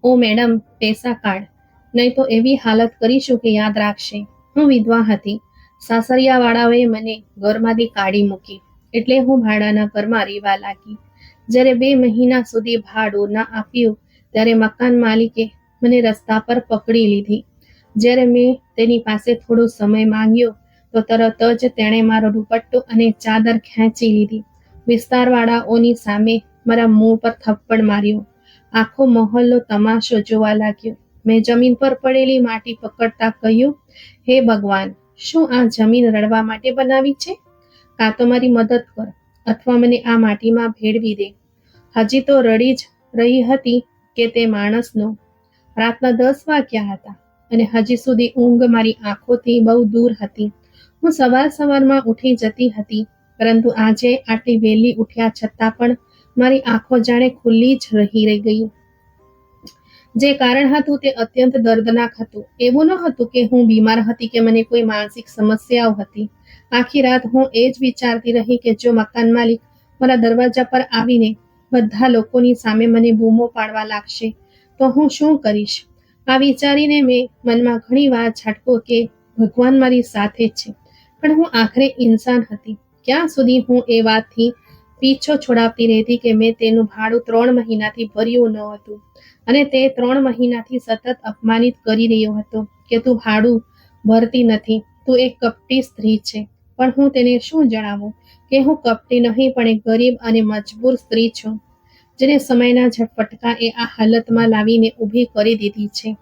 ઓ madam, પૈસા કાઢ, નહીં તો એવી હાલત કરીશું કે યાદ રાખશે. હું વિધવા હતી. સાસરિયાવાળાઓએ મને ઘરમાંથી કાઢી મૂકી, એટલે હું ભાડાના ઘરમાં રહેવા લાગી. જ્યારે 2 મહિના સુધી ભાડું ના આપ્યું ત્યારે મકાન માલિકે મને રસ્તા પર પકડી લીધી. જ્યારે મેં તેની પાસે થોડો સમય માંગ્યો તો તરત જ તેણે મારો દુપટ્ટો અને ચાદર ખેંચી લીધી. વિસ્તારવાળાઓની સામે મારા મોં પર થપ્પડ માર્યો. આખો મહોલ્લો તમાશો જોવા લાગ્યો. મેં જમીન પર પડેલી માટી પકડતા કહ્યું, હે ભગવાન, શું આ જમીન રડવા માટે બનાવી છે? કાં તો મારી મદદ કર અથવા મને આ માટીમાં ભેળવી દે. હજી તો રડી જ રહી હતી કે તે માણસનો. રાતના 10 વાગ્યા હતા અને હજી સુધી ઊંઘ મારી આંખોથી બહુ દૂર હતી. હું સવારમાં ઉઠી જતી હતી, પરંતુ આજે આટલી વહેલી ઉઠ્યા છતાં પણ મારી આંખો જાણે ખુલ્લી જ રહી ગઈ. જે કારણ હતું તે અત્યંત દર્દનાક હતું. એવું ન હતું કે હું બીમાર હતી કે મને કોઈ માનસિક સમસ્યાઓ હતી. આખી રાત હું એ જ વિચારતી રહી કે જો મકાન માલિક મારા દરવાજા પર આવીને બધા લોકોની સામે મને બૂમો પાડવા લાગશે તો હું શું કરીશ? આ વિચારીને મેં મનમાં ઘણી વાર ઝાટકો કે ભગવાન મારી સાથે છે. પણ હું આખરે ઇન્સાન હતી. ક્યાં સુધી હું એ વાતથી પીછો છોડાવતી રહેતી કે મેં તેનું ભાડું 3 મહિનાથી ભર્યું ન હતું અને તે 3 મહિનાથી સતત અપમાનિત કરી રહ્યો હતો કે તું ભાડું ભરતી નથી, તું એક કપટી સ્ત્રી છે. પણ હું તેને શું જણાવું કે હું કપટી નહીં પણ એક ગરીબ અને મજબૂર સ્ત્રી છું, જેને સમયના ઝટપટકાએ આ હાલતમાં લાવીને ઊભી કરી દીધી છે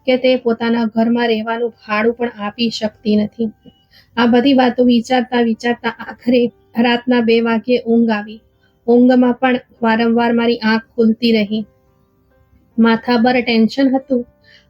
કે તે પોતાના ઘરમાં રહેવાનું ભાડું પણ આપી શકતી નથી. આ બધી વાતો વિચારતા આખરે રાતના 2 વાગ્યે ઊંઘ આવી. ઊંઘમાં પણ વારંવાર મારી આંખ ખુલતી રહી. માથા પર ટેન્શન હતું.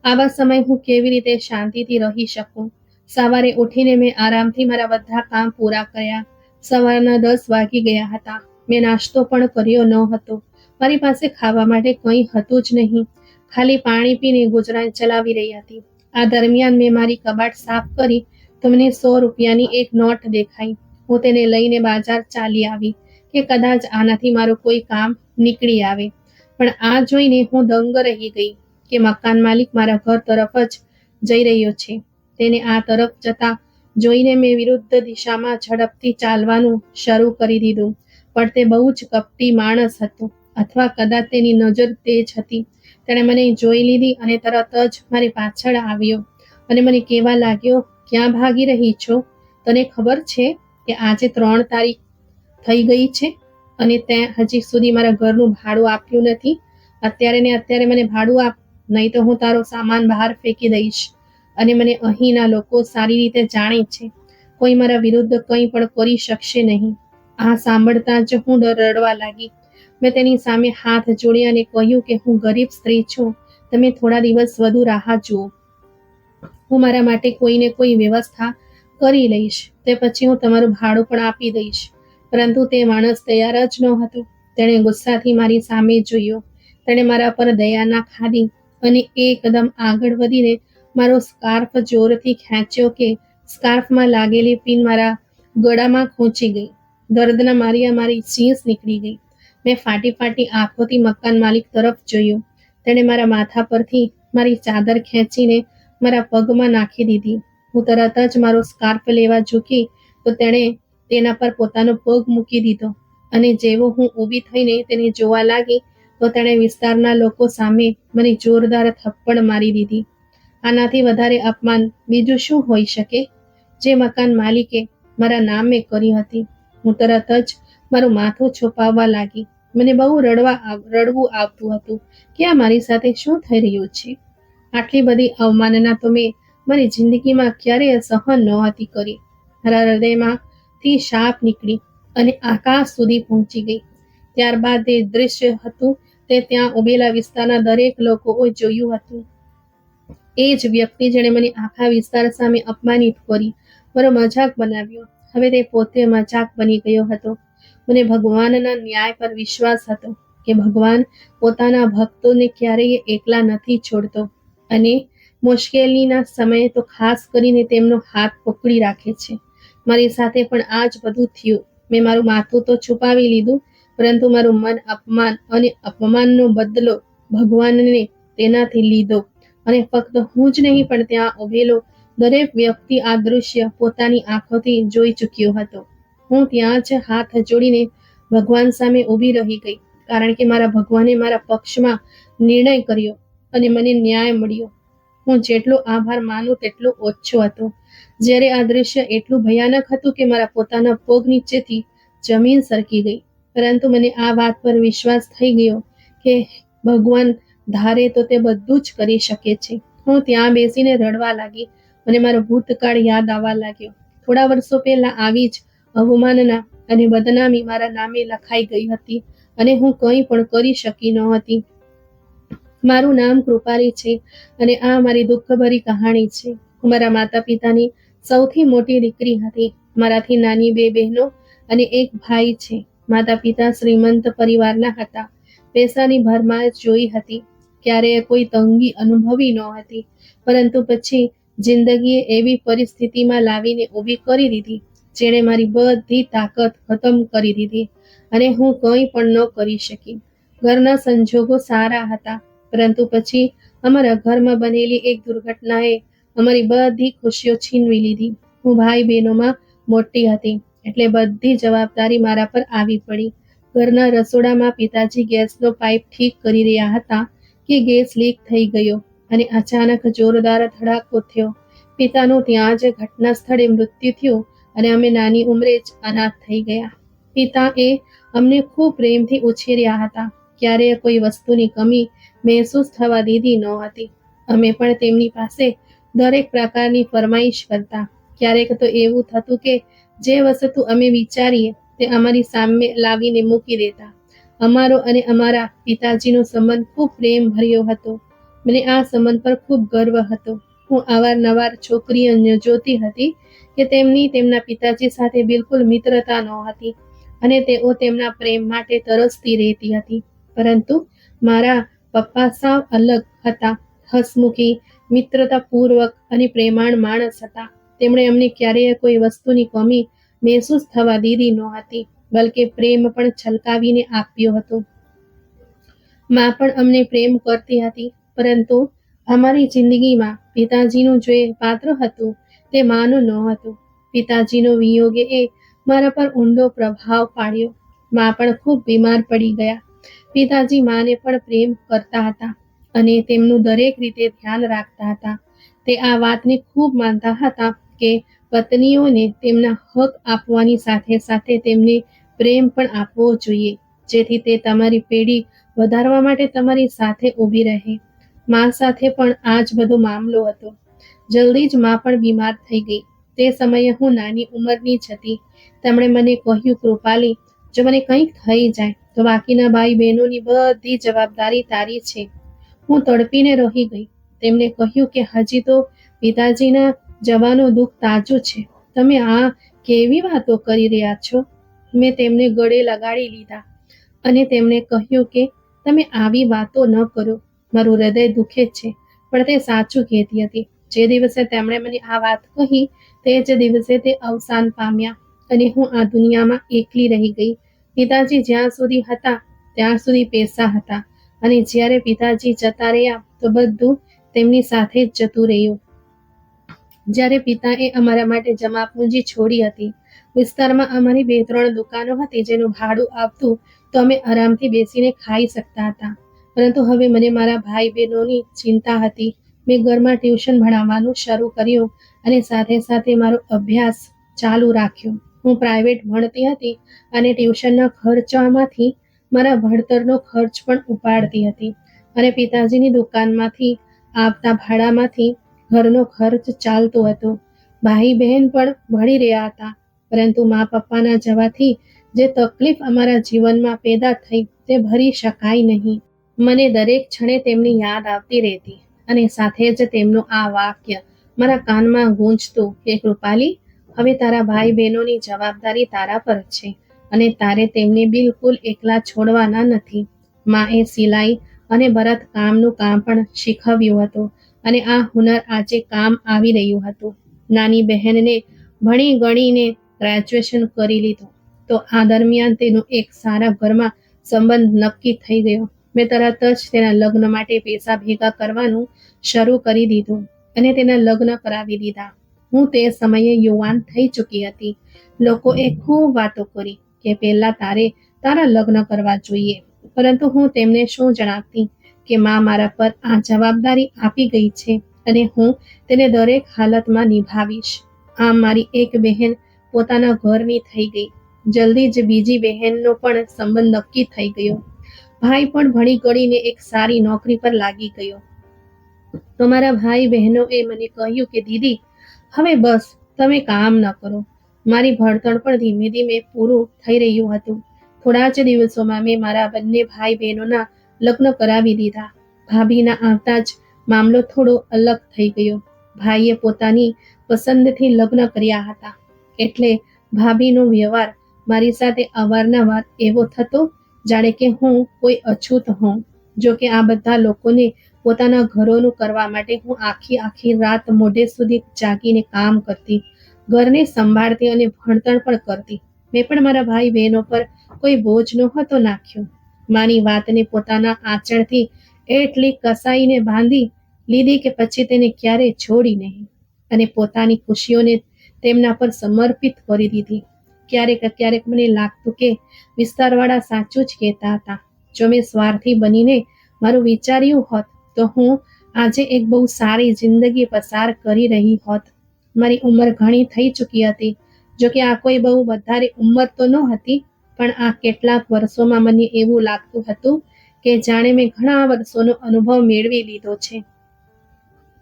આવા સમય હું કેવી રીતે શાંતિથી રહી શકું? સવારે ઉઠીને મેં આરામથી મારા બધા કામ પૂરા કર્યા. સવારના 10 વાગી ગયા હતા. મેં નાસ્તો પણ કર્યો ન હતો. મારી પાસે ખાવા માટે કંઈ હતું જ નહીં. ખાલી પાણી પીને ગુજરાન ચલાવી રહી હતી. આ દરમિયાન મેં મારી કબાટ સાફ કરી તો મને 100 રૂપિયાની એક નોટ દેખાઈ. હું તેને લઈને બજાર ચાલી આવી કે કદાચ આનાથી મારું કોઈ કામ નીકળી આવે. પણ આ જોઈને હું દંગ રહી ગઈ કે મકાન માલિક મારા ઘર તરફ જ જઈ રહ્યો છે. તેને આ તરફ જતા જોઈને મેં વિરુદ્ધ દિશામાં ઝડપથી ચાલવાનું શરૂ કરી દીધું. પણ તે બહુ જ કપટી માણસ હતો, અથવા કદાચ તેની નજર તેજ હતી. તેણે મને જોઈ લીધી અને તરત જ મારી પાછળ આવ્યો અને મને કહેવા લાગ્યો, ક્યાં ભાગી રહી છો? તને ખબર છે કે આજે 3 તારીખ થઈ ગઈ છે અને તે હજી સુધી મારા ઘરનું ભાડું આપ્યું નથી? અત્યારે ને અત્યારે મને ભાડું આપ, નહીં તો હું તારો સામાન બહાર ફેંકી દઈશ. અને મને અહીંના લોકો સારી રીતે જાણે છે. કોઈ મારા વિરુદ્ધ કંઈ પણ કરી શકશે નહીં. આ સાંભળતા જ હું રડવા લાગી. મેં તેની સામે હાથ જોડી અને કહ્યું કે હું ગરીબ સ્ત્રી છું, તમે થોડા દિવસ વધુ રાહ જુઓ. હું મારા માટે કોઈને કોઈ વ્યવસ્થા કરી લઈશ. તે પછી હું તમારું ભાડું પણ આપી દઈશ. પરંતુ તે માણસ તૈયાર જ ન હતો. તેણે ગુસ્સાથી મારી સામે જોયો. તેણે મારા પર દયા ના ખાધી અને એકદમ આગળ વધીને મારો સ્કાર્ફ જોરથી ખેંચ્યો કે સ્કાર્ફમાં લાગેલી પિન મારા ગળામાં ખૂંચી ગઈ. દર્દના મારી ચીસ નીકળી ગઈ. મેં ફાટી આંખોથી મકાન માલિક તરફ જોયું. તેણે મારા માથા પરથી મારી ચાદર ખેંચીને મારા પગમાં નાખી દીધી. હું તરત જ મારો સ્કાર્ફ લેવા ઝૂકી તો તેણે તેના પર પોતાનો પગ મૂકી દીધો અને જેવો હું ઊભી થઈને તેને જોવા લાગી તો તેણે વિસ્તારના લોકો સામે મને જોરદાર થપ્પડ મારી દીધી. આનાથી વધારે અપમાન બીજું શું હોઈ શકે જે મકાન માલિકે મારા નામે કરી હતી? હું તરત જ મારું માથું છુપાવવા લાગી. મને બહુ રડવું આવતું હતું કે આ મારી સાથે શું થઈ રહ્યું છે. આટલી બધી અવમાનના તો મેં મારી જિંદગીમાં ક્યારેય સહન નહોતી કરી. મારા હૃદયમાંથી શાપ નીકળી અને આકાશ સુધી પહોંચી ગઈ. ત્યારબાદ જે દૃશ્ય હતું તે ત્યાં ઉભેલા વિસ્તારના દરેક લોકોએ જોયું હતું. એ જ વ્યક્તિ જેણે મને આખા વિસ્તાર સામે અપમાનિત કરી, મારો મજાક બનાવ્યો, હવે તે પોતે મજાક બની ગયો હતો. મને ભગવાનના ન્યાય પર વિશ્વાસ હતો કે ભગવાન પોતાના ભક્તોને ક્યારેય એકલા નથી છોડતો અને મુશ્કેલીના સમયે તો ખાસ કરીને તેમનો હાથ પકડી રાખે છે. મારી સાથે પણ આ જ બધું થયું. મેં મારું માથું તો છુપાવી લીધું, પરંતુ મારું મન અપમાન અને અપમાનનો બદલો ભગવાનને તેનાથી લીધો, અને ફક્ત હું જ નહીં પણ ત્યાં ઉભેલો દરેક વ્યક્તિ આ દૃશ્ય પોતાની આંખોથી જોઈ ચૂક્યો હતો. હું ત્યાં જ હાથ જોડીને ભગવાન સામે ઊભી રહી ગઈ, કારણ કે મારા ભગવાને મારા પક્ષમાં નિર્ણય કર્યો અને મને ન્યાય મળ્યો. હું જેટલો આભાર માનું તેટલો ઓછો હતો. જ્યારે આ દૃશ્ય એટલું ભયાનક હતું કે મારા પોતાના પગ નીચેથી જમીન સરકી ગઈ. પરંતુ મને આ વાત પર વિશ્વાસ થઈ ગયો કે ભગવાન ધારે તો તે બધું જ કરી શકે છે. હું ત્યાં બેસીને રડવા લાગી અને મારો ભૂતકાળ યાદ આવવા લાગ્યો. થોડા વર્ષો પહેલા આવી જ અવમાનના અને બદનામી મારા નામે લખાઈ ગઈ હતી અને હું કંઈ પણ કરી શકી નહોતી. મારું નામ કૃપાલી છે અને આ મારી દુઃખભરી કહાણી છે. હું મારા માતા પિતાની સૌથી મોટી દીકરી હતી. મારાથી નાની 2 બહેનો અને 1 ભાઈ છે. માતા પિતા શ્રીમંત પરિવારના હતા. પૈસાની ભરમાર જોઈ હતી. ક્યારેય કોઈ તંગી અનુભવી નહોતી. પરંતુ પછી જિંદગીએ એવી પરિસ્થિતિમાં લાવીને ઊભી કરી દીધી જેણે મારી બધી તાકાત ખતમ કરી દીધી અને હું કંઈ પણ ન કરી શકી. ઘરના સંજોગો સારા હતા, પરંતુ પછી અમારા ઘરમાં બનેલી એક દુર્ઘટનાએ અમારી બધી ખુશીઓ છીનવી લીધી. હું ભાઈ બહેનોમાં મોટી હતી, એટલે બધી જવાબદારી મારા પર આવી પડી. ઘરના રસોડામાં પિતાજી ગેસનો પાઇપ ઠીક કરી રહ્યા હતા કે ગેસ લીક થઈ ગયો અને અચાનક જોરદાર ધડાકો થયો. પિતાનું ત્યાં જ ઘટના સ્થળે મૃત્યુ થયું અને અમે નાની ઉંમરે જ અનાથ થઈ ગયા. પિતાએ અમને ખૂબ પ્રેમથી ઉછેર્યા હતા. ક્યારેય કોઈ વસ્તુની કમી મહેસૂસ થવા દીધી નહોતી. અમે પણ તેમની પાસે દરેક પ્રકારની ફરમાઈશ કરતા. ક્યારેક તો એવું થતું કે જે વસ્તુ અમે વિચારીએ તે અમારી સામે લાવીને મૂકી દેતા. અમારો અને અમારા પિતાજીનો સંબંધ ખૂબ પ્રેમભર્યો હતો. મને આ સંબંધ પર ખૂબ ગર્વ હતો. હું અવારનવાર છોકરીઓને જોતી હતી કે તેમની તેમના પિતાજી સાથે બિલકુલ મિત્રતા નહોતી અને તેઓ તેમના પ્રેમ માટે તરસતી રહેતી હતી. પરંતુ મારા પપ્પા સાવ અલગ હતા. હસમુખી, મિત્રતાપૂર્વક અને પ્રેમાળ માણસ હતા. તેમણે અમને ક્યારેય કોઈ વસ્તુની કમી મહેસૂસ થવા દીધી નહોતી, બલકે પ્રેમ પણ છલકાવીને આપ્યો હતો. માં પણ અમને પ્રેમ કરતી હતી, પરંતુ અમારી જિંદગીમાં પિતાજીનું જે પાત્ર હતું તે માનું નહોતું. પિતાજીનો વિયોગે એ મારા પર ઊંડો પ્રભાવ પાડ્યો. માં પણ ખૂબ બીમાર પડી ગયા. પિતાજી માને પણ પ્રેમ કરતા હતા અને તેમનું દરેક રીતે ધ્યાન રાખતા હતા. તે આ વાતને ખૂબ માનતા હતા કે પત્નીઓને તેમના હક આપવાની સાથે સાથે તેમને પ્રેમ પણ આપવો જોઈએ, જેથી તે તમારી પેઢી વધારવા માટે તમારી સાથે ઊભી રહે. માં સાથે પણ આ જ બધો મામલો હતો. જલ્દી જ માં પણ બીમાર થઈ ગઈ. તે સમયે હું નાની ઉંમરની જ હતી. તેમણે મને કહ્યું, કૃપાલી, જો મને કંઈક થઈ જાય તો બાકીના ભાઈ બહેનોની બધી જવાબદારી તારી છે. હું તડપીને રહી ગઈ. તેમને કહ્યું કે હજી તો પિતાજીના જવાનું દુઃખ તાજું છે. તમે આ કેવી વાતો કરી રહ્યા છો? મેં તેમને ગળે લગાડી લીધા અને તેમને કહ્યું કે તમે આવી વાતો ન કરો. મારું હૃદય દુખે છે, પણ તે સાચું કહેતી હતી. જે દિવસે તેમણે મને આ વાત કહી તે જ દિવસે તે અવસાન પામ્યા અને હું આ દુનિયામાં એકલી રહી ગઈ. પિતાજી જ્યાં સુધી હતા ત્યાં સુધી પૈસા હતા અને જ્યારે પિતાજી જતા રહ્યા તો બધું તેમની સાથે જ જતું રહ્યું. જ્યારે પિતાએ અમારા માટે જમાપુંજી છોડી હતી, વિસ્તારમાં અમારી 2-3 દુકાનો હતી જેનું ભાડું આવતું તો અમે આરામથી બેસીને ખાઈ શકતા હતા. પરંતુ હવે મને મારા ભાઈ બહેનોની ચિંતા હતી. મેં ઘરમાં ટ્યુશન ભણાવવાનું શરૂ કર્યું અને સાથે સાથે મારો અભ્યાસ ચાલુ રાખ્યો. હું પ્રાઇવેટ ભણતી હતી અને ટ્યુશનના ખર્ચમાંથી મારા ભણતરનો ખર્ચ પણ ઉપાડતી હતી અને પિતાજીની દુકાનમાંથી આવતા ભાડામાંથી ઘરનો ખર્ચ ચાલતો હતો. ભાઈ બહેન પણ ભણી રહ્યા હતા, પરંતુ મા પપ્પાના જવાથી જે તકલીફ અમારા જીવનમાં પેદા થઈ તે ભરી શકાય નહીં. મને દરેક ક્ષણે તેમની યાદ આવતી રહેતી અને સાથે જ તેમનું આ વાક્ય મારા કાનમાં ગૂંજતું કે કૃપાલી, હવે તારા ભાઈ બહેનોની જવાબદારી તારા પર છે અને તારે તેમને બિલકુલ એકલા છોડવાના નથી. માએ સિલાઈ અને ભરત કામનું કામ પણ શીખવ્યું હતું અને આ હુનર આજે કામ આવી રહ્યું હતું. નાની બહેનને ભણી ગણીને ગ્રેજ્યુએશન કરી લીધું તો આ દરમિયાન તેનો એક સારા ઘરમાં સંબંધ નક્કી થઈ ગયો. મેં તરત જ તેના લગ્ન માટે પૈસા ભેગા કરવાનું શરૂ કરી દીધું અને તેના લગ્ન કરાવી દીધા. હું તે સમયે યુવાન થઈ ચૂકી હતી. લોકોએ ખૂબ વાતો કરી કે પહેલા તારે તારા લગ્ન કરવા જોઈએ, પરંતુ હું તેમને શું જણાવતી કે માં મારા પર આ જવાબદારી આપી ગઈ છે અને હું તેને દરેક હાલતમાં નિભાવીશ. આમ મારી એક બહેન પોતાના ઘરની થઈ ગઈ. જલ્દી જ બીજી બહેનનો પણ સંબંધ નક્કી થઈ ગયો. ભાઈ પણ ભણી ગળીને એક સારી નોકરી પર લાગી ગયો. તો મારા ભાઈ બહેનોએ મને કહ્યું કે દીદી, હવે બસ, તમે કામ ન કરો. મારી ભણતર પણ ધીમે ધીમે પૂરું થઈ રહ્યું હતું. થોડા જ દિવસોમાં મેં મારા બંને ભાઈ બહેનોના લગ્ન કરાવી દીધા. ભાભીના આવતા જ મામલો થોડો અલગ થઈ ગયો. ભાઈએ પોતાની પસંદથી લગ્ન કર્યા હતા, એટલે ભાભીનો વ્યવહાર મારી સાથે અવારનવાર એવો થતો જાણે કે હું કોઈ અછૂત હોઉં. જો કે આ બધા લોકોને પોતાના ઘરોનું કરવા માટે હું આખી રાત મોડે સુધી જાગીને કામ કરતી, ઘરને સંભાળતી અને ભણતર પણ કરતી. મેં પણ મારા ભાઈ બહેનો પર કોઈ બોજ નહોતો નાખ્યો. માની વાતને પોતાના આંચળથી એટલી કસાઈને બાંધી લીધી કે પછી તેને ક્યારેય છોડી નહીં અને પોતાની ખુશીઓને તેમના પર સમર્પિત કરી દીધી. ક્યારેક મને લાગતું કે વિસ્તારવાળા સાચું જ કહેતા હતા. જો મેં સ્વાર્થી બનીને મારું વિચાર્યું હોત તો હું આજે એક બહુ સારી જિંદગી પસાર કરી રહી હોત. મારી ઉંમર ઘણી થઈ ચૂકી હતી. જો કે આ કોઈ બહુ વધારે ઉંમર તો ન હતી, પણ આ કેટલાક વર્ષોમાં મને એવું લાગતું હતું કે જાણે મેં ઘણા વર્ષોનો અનુભવ મેળવી લીધો છે.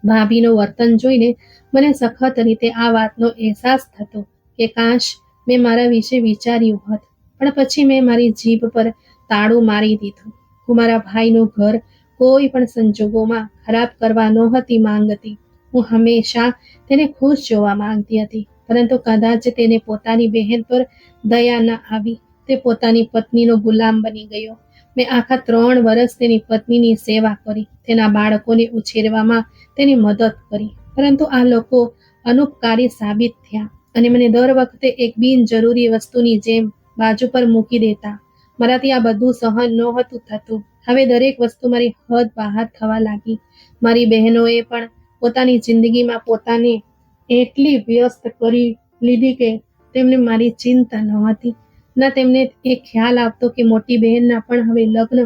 ભાભીનું વર્તન જોઈને મને સખત રીતે આ વાતનો અહેસાસ થતો કે કાશ મેં મારા વિશે વિચાર્યું હોત. પણ પછી મેં મારી જીભ પર તાળું મારી દીધું. હું મારા ભાઈનું ઘર કોઈ પણ સંજોગોમાં ખરાબ કરવા નહોતી માંગતી. હું હંમેશા તેને ખુશ જોવા માંગતી હતી, પરંતુ કદાચ તેને પોતાની બહેન પર દયા ન આવી. તે પોતાની પત્નીનો ગુલામ બની ગયો. મેં આખા 3 વર્ષ તેની પત્નીની સેવા કરી, તેના બાળકોને ઉછેરવામાં તેની મદદ કરી, પરંતુ આ લોકો અનુપકારી સાબિત થયા અને મને દર વખતે એક બિનજરૂરી વસ્તુની જેમ બાજુ પર મૂકી દેતા. મારાથી આ બધું સહન નહોતું થતું. હવે દરેક વસ્તુ મારી હદ બહાર થવા લાગી. મારી બહેનોએ પણ પોતાની જિંદગીમાં પોતાને એટલી વ્યસ્ત કરી લીધી કે તેમને મારી ચિંતા ન હતી. ના તેમને એ ખ્યાલ આવતો કે મોટી બહેનના પણ હવે લગ્ન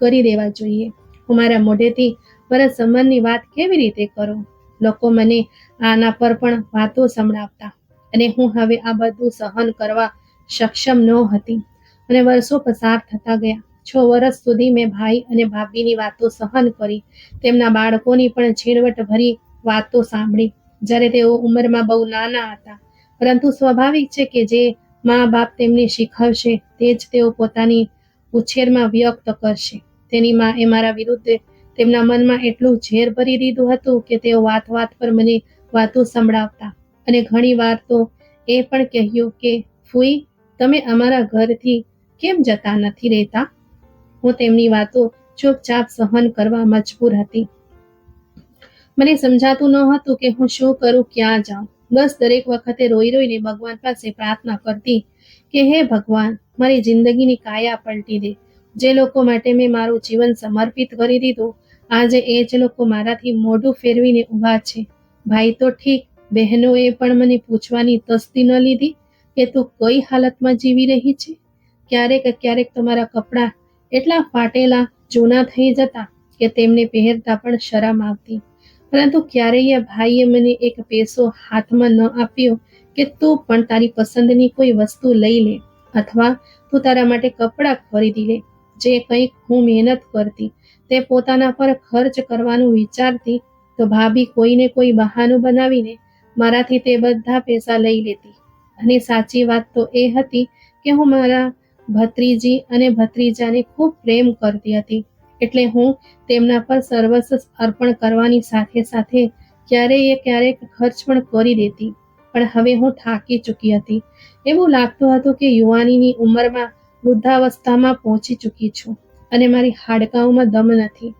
કરી દેવા જોઈએ. હું મારા મોઢેથી મારા સંબંધની વાત કેવી રીતે કરું? લોકો મને આના પર પણ વાતો સંભળાવતા અને હું હવે આ બધું સહન કરવા સક્ષમ ન હતી. અને વર્ષો પસાર થતા ગયા. 6 વર્ષ સુધી મેં ભાઈ અને ભાભીની વાતો સહન કરી, તેમના બાળકોની પણ ઝીણવટભરી વાતો સાંભળી, જ્યારે તેઓ ઉંમરમાં બહુ નાના હતા. પરંતુ સ્વાભાવિક છે કે જે મા બાપ તેમને શીખવશે તે જ તેઓ પોતાની ઉછેરમાં વ્યક્ત કરશે. તેની માએ મારા વિરુદ્ધ તેમના મનમાં એટલું ઝેર ભરી દીધું હતું કે તેઓ વાત પર મને વાતો સંભળાવતા અને ઘણી વાર તો એ પણ કહ્યું કે ફૂઈ, તમે અમારા ઘરથી કેમ જતા નથી રહેતા? હું તેમની વાતો ચૂપચાપ સહન કરવા મજબૂર હતી. મને સમજાતું ન હતું કે હું શું કરું, ક્યાં જાઉં. બસ દરેક વખતે રોઈને ભગવાન પાસે પ્રાર્થના કરતી કે હે ભગવાન, મારી જિંદગીની કાયા પલટી દે. જે લોકો માટે મેં મારું જીવન સમર્પિત કરી દીધું, આજે એ જ લોકો મારાથી મોઢું ફેરવીને ઊભા છે. ભાઈ તો ઠીક, બહેનોએ પણ મને પૂછવાની તસ્દી ન લીધી કે તું કઈ હાલતમાં જીવી રહી છે. ક્યારેક તમારા કપડાં એટલા ફાટેલા જૂના થઈ જતા કે તેમને પહેરતા પણ શરમ આવતી. પરંતુ ક્યારેય ભાઈએ મને એક પૈસો હાથમાં ન આપ્યો કે તું પણ તારી પસંદની કોઈ વસ્તુ લઈ લે અથવા તું તારા માટે કપડાં ખરીદી લે. જે કંઈક હું મહેનત કરતી તે પોતાના પર ખર્ચ કરવાનું વિચારતી તો ભાભી કોઈને કોઈ બહાનું બનાવીને મારાથી તે બધા પૈસા લઈ લેતી. અને સાચી વાત તો એ હતી કે હું મારા ભત્રીજી અને ભત્રીજાને ખૂબ પ્રેમ કરતી હતી, એટલે હું તેમના પર સર્વસ્વ અર્પણ કરવાની સાથે સાથે ક્યારેક ખર્ચ પણ કરી દેતી. પણ હવે હું થાકી ચૂકી હતી. એવું લાગતું હતું કે યુવાનીની ઉંમરમાં વૃદ્ધાવસ્થામાં પહોંચી ચૂકી છું અને મારી હાડકાંઓમાં દમ નથી.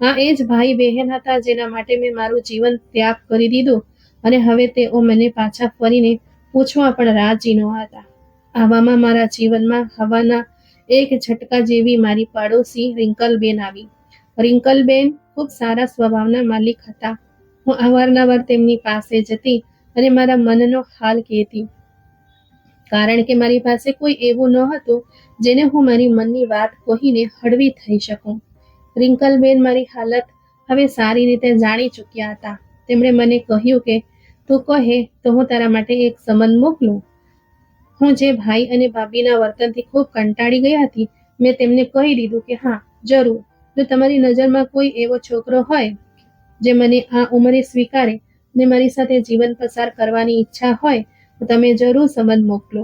આ એ જ ભાઈ બહેન હતા જેના માટે મેં મારું જીવન ત્યાગ કરી દીધું અને હવે તેઓ મને પાછા ફરીને પૂછવા પણ રાજી ન હતા. આવામાં મારા જીવનમાં હવાના એક ઝટકા જેવી મારી પાડોશી રિંકલબેન આવી. રિંકલબેન ખૂબ સારા સ્વભાવના માલિક હતા. હું અવારનવાર તેમની પાસે જતી અને મારા મનનો હાલ કહેતી, કારણ કે મારી પાસે કોઈ એવું ન હતું જેને હું મારી મનની વાત કહીને હળવી થઈ શકું. રિંકલબેન મારી હાલત હવે સારી રીતે જાણી ચૂક્યા હતા. તેમણે મને કહ્યું કે તું કહે તો હું તારા માટે એક સંબંધ મોકલું. હું જે ભાઈ અને ભાભીના વર્તનથી ખૂબ કંટાળી ગઈ હતી, મેં તેમને કહી દીધું કે હા, જરૂર, જો તમારી નજરમાં કોઈ એવો છોકરો હોય જે મને આ ઉંમરે સ્વીકારે અને મારી સાથે જીવન પસાર કરવાની ઈચ્છા હોય તો તમે જરૂર સંબંધ મોકલો.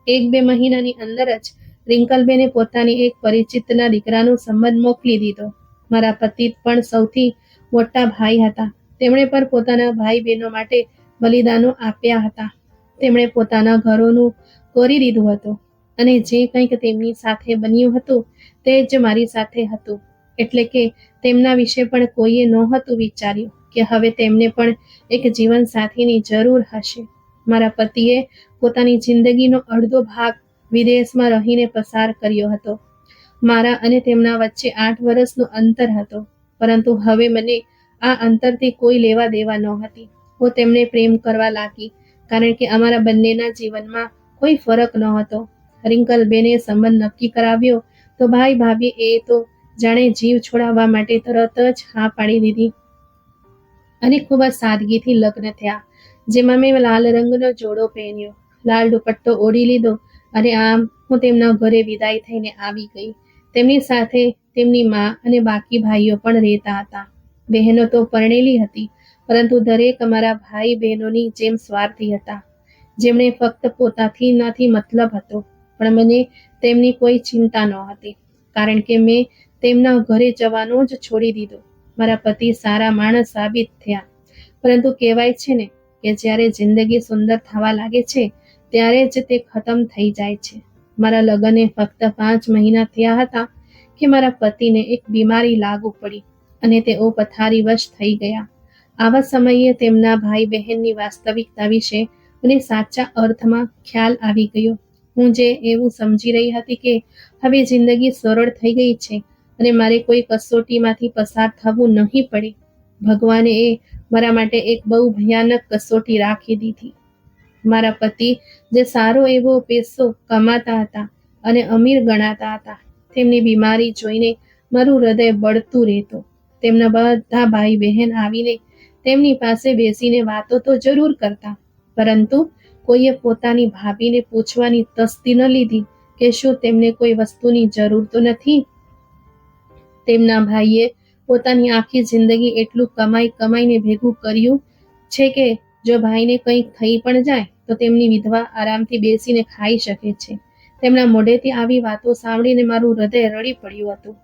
1-2 મહિનાની અંદર જ રિંકલબેને પોતાની એક પરિચિતના દીકરાનો સંબંધ મોકલી દીધો. મારા પતિ પણ સૌથી મોટા ભાઈ હતા. તેમણે પણ પોતાના ભાઈ બહેનો માટે બલિદાનો આપ્યા હતા. તેમણે પોતાના ઘરોનું કરી દીધું હતું અને જે કંઈક તેમની સાથે બન્યું હતું તે જ મારી સાથે હતું. એટલે કે તેમના વિશે પણ કોઈએ નહોતું વિચાર્યું કે હવે તેમને પણ એક જીવનસાથીની જરૂર હશે. મારા પતિએ પોતાની જિંદગીનો અડધો ભાગ વિદેશમાં રહીને પસાર કર્યો હતો. મારા અને તેમના વચ્ચે 8 વર્ષનું અંતર હતો, પરંતુ હવે મને આ અંતરથી કોઈ લેવા દેવા નહોતી. હું તેમને પ્રેમ કરવા લાગી, કારણ કે અમારા બંનેના જીવનમાં કોઈ ફરક નહોતો. રિંકલબેને સંબંધ નક્કી કરાવ્યો તો ભાઈ ભાભી એ તો જાણે જીવ છોડાવવા માટે તરત જ હા પાડી દીધી અને ખૂબ જ સાદગીથી લગ્ન થયા, જેમાં મેં લાલ રંગનો જોડો પહેર્યો, લાલ દુપટ્ટો ઓઢી લીધો અને આમ હું તેમના ઘરે વિદાય થઈને આવી ગઈ. તેમની સાથે તેમની મા અને બાકી ભાઈઓ પણ રહેતા હતા. બહેનો તો પરણેલી હતી, પરંતુ દરેક અમારા ભાઈ બહેનોની જેમ સ્વાર્થી હતા, જેમણે ફક્ત પોતાથી નથી મતલબ હતો. પણ મને તેમની કોઈ ચિંતા નહોતી, કારણ કે મેં તેમના ઘરે જવાનું જ છોડી દીધું. મારા પતિ સારા માણસ સાબિત થયા, પરંતુ કહેવાય છે ને કે જ્યારે જિંદગી સુંદર થવા લાગે છે ત્યારે જ તે ખતમ થઈ જાય છે. મારા લગ્નને ફક્ત 5 મહિના થયા હતા કે મારા પતિને એક બીમારી લાગુ પડી અને તેઓ પથારીવશ થઈ ગયા. આવા સમયે તેમના ભાઈ બહેનની વાસ્તવિકતા વિશે મને સાચા અર્થમાં ખ્યાલ આવી ગયો. હું જે એવું સમજી રહી હતી કે હવે જિંદગી સરળ થઈ ગઈ છે અને મારે કોઈ કસોટીમાંથી પસાર થવું નહીં પડે, ભગવાને એ મારા માટે એક બહુ ભયાનક કસોટી રાખી દીધી. મારા પતિ જે સારો એવો પૈસો કમાતા હતા અને અમીર ગણાતા હતા, તેમની બીમારી જોઈને મારું હૃદય બળતું રહેતું. તેમના બધા ભાઈ બહેન આવીને તેમની પાસે બેસીને વાતો તો જરૂર કરતા, પરંતુ કોઈએ પોતાની ભાભીને પૂછવાની તસ્દી ન લીધી કે શું તેમને કોઈ વસ્તુની જરૂર તો નથી. તેમના ભાઈએ પોતાની આખી જિંદગી એટલું કમાઈને ભેગું કર્યું છે કે જો ભાઈને કંઈક થઈ પણ જાય તો તેમની વિધવા આરામથી બેસીને ખાઈ શકે છે. તેમના મોઢેથી આવી વાતો સાંભળીને મારું હૃદય રડી પડ્યું હતું.